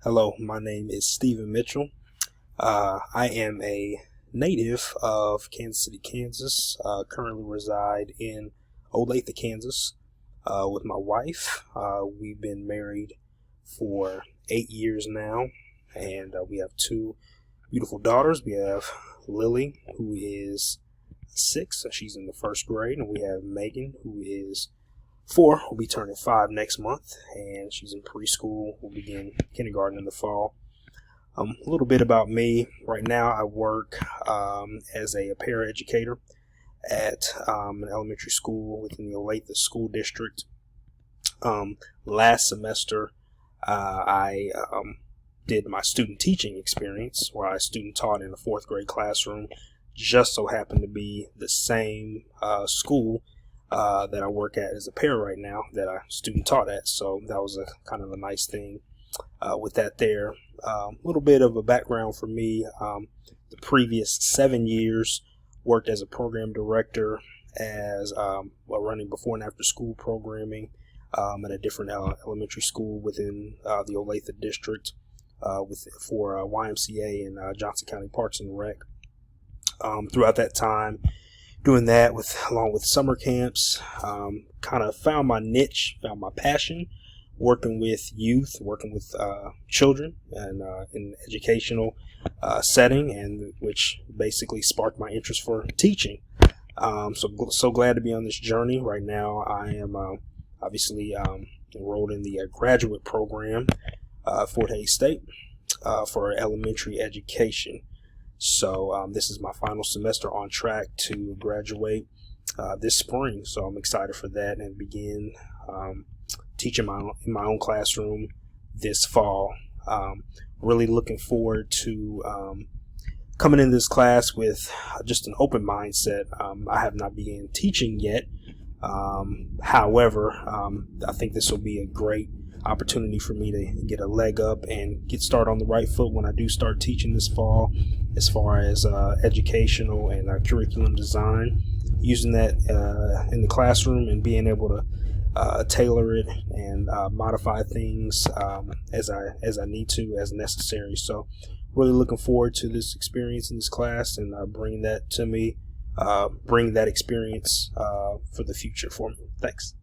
Hello, my name is Stephen Mitchell. I am a native of Kansas City, Kansas. Currently reside in Olathe, Kansas, with my wife. We've been married for 8 years now, and we have two beautiful daughters. We have Lily, who is 6, and she's in the first grade, and we have Megan, who is 4, will be turning 5 next month, and she's in preschool. We'll begin kindergarten in the fall. A little bit about me. Right now, I work as a paraeducator at an elementary school within the Olathe School District. Last semester, I did my student teaching experience, where I student taught in a 4th grade classroom. Just so happened to be the same school that I work at as a para right now that I student taught at. So that was a kind of a nice thing with that there. A little bit of a background for me. The previous 7 years worked as a program director as running before and after school programming at a different elementary school within the Olathe district for YMCA and Johnson County Parks and Rec. Throughout that time, doing that along with summer camps, kind of found my niche, found my passion, working with youth, working with children, and in an educational setting, and which basically sparked my interest for teaching. So glad to be on this journey. Right now, I am obviously enrolled in the graduate program Fort Hays State for elementary education. So this is my final semester, on track to graduate this spring. So I'm excited for that and begin teaching in my own classroom this fall. Really looking forward to coming into this class with just an open mindset. I have not begun teaching yet. However, I think this will be a great opportunity for me to get a leg up and get started on the right foot when I do start teaching this fall, as far as educational and curriculum design, using that in the classroom and being able to tailor it and modify things as I need to, as necessary. So really looking forward to this experience in this class and bring that to me, bring that experience for the future for me. Thanks.